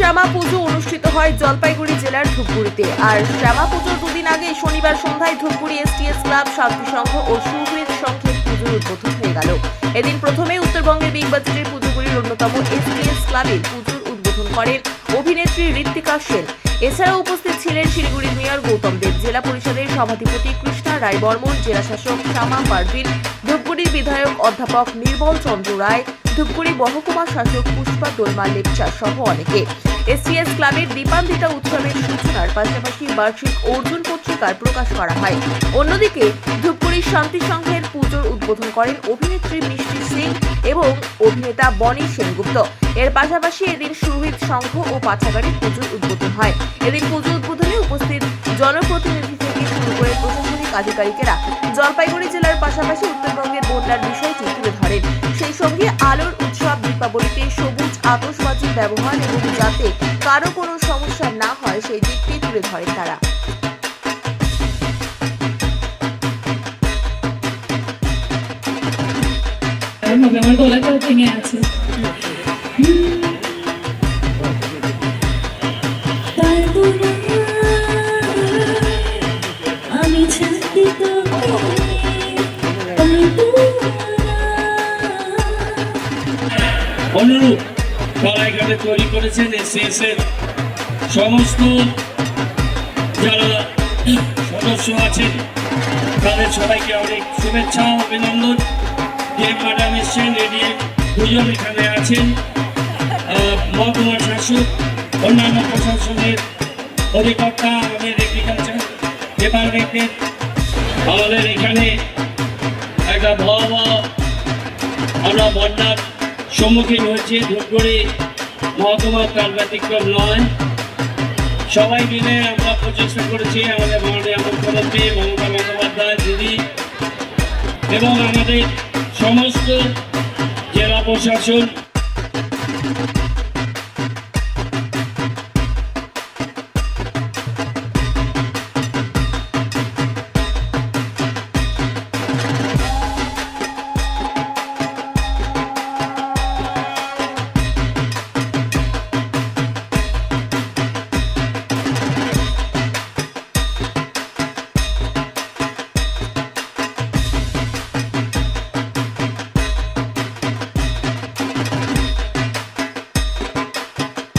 শ্যামা পুজো অনুষ্ঠিত হয় জলপাইগুড়ি জেলার ধূপগুড়িতে। আর শ্যামা পুজোর দুদিন আগে শনিবার সন্ধ্যায় ধূপগুড়ি এসটিএস ক্লাব, শান্তি সংঘ ও সুহৃদ সংঘের পুজোর উদ্বোধন হয়ে গেল। এদিন প্রথমে উত্তরবঙ্গের বিগ বাজেটের পুজোগুলির অন্যতম এসটিএস ক্লাবের পুজোর উদ্বোধন করেন অভিনেত্রী ঋত্বিকা সেন। এছাড়াও উপস্থিত ছিলেন শিলিগুড়ির মেয়র গৌতম দেব, জেলা পরিষদের সভাধিপতি কৃষ্ণা রায় বর্মন, জেলা শাসক শ্যামা পারভিন, ধূপগুড়ির বিধায়ক অধ্যাপক নির্মল চন্দ্র রায়, ধূপগুড়ি মহকুমা শাসক পুষ্পা দোলমা লেপচা সহ অনেকে। এসটিএস ক্লাবের দীপান্বিতা উৎসবের সূচনার পাশাপাশি বার্ষিক অর্জুন পত্রিকার প্রকাশ করা হয়। অন্যদিকে ধূপগুড়ির শান্তি সংঘের পুজোর উদ্বোধন করেন অভিনেত্রী মিষ্টি সিং এবং অভিনেতা বনি সেনগুপ্ত। এর পাশাপাশি এদিন সুহৃদ সংঘ ও পাঠাগাড়ির পুজোর উদ্বোধন হয়। এদিন পুজো উদ্বোধনে উপস্থিত জনপ্রতিনিধি থেকে শুরু করে প্রশাসনিক আধিকারিকেরা জলপাইগুড়ি জেলার পাশাপাশি উত্তরবঙ্গের বন্যার বিষয়টি তুলে ধরেন। সেই সঙ্গে আলোর উৎসব দীপাবলিতে সবুজ আতশবাজির ব্যবহার এবং যাতে কারো কোনো সমস্যা না হয় সেই দিকটি তুলে ধরেন তারা। আমার গলাটা ভেঙে আছে। আমি অনুরূপ কলাইঘাটে তৈরি করেছেন এসএস এর সমস্ত যারা সদস্য আছেন তাদের সবাইকে অনেক শুভেচ্ছা অভিনন্দন। যে ম্যাডাম এসছেন এডিএ দুজন এখানে আছেন, মহকুমা শাসক, অন্যান্য প্রশাসনের অধিকর্তা, আমাদের এগ্রিকালচার ডিপার্টমেন্টের। আমাদের এখানে একটা ভয়াবহ আমরা বন্যার সম্মুখীন হয়েছে। ধূপগুড়ি মহকুমা তার ব্যতিক্রম নয়। সবাই মিলে আমরা প্রচেষ্টা করেছি, আমাদের মাননীয় মুখ্যমন্ত্রী মমতা বন্দ্যোপাধ্যায় দিদি এবং আমাদের সমস্ত জেলা প্রশাসন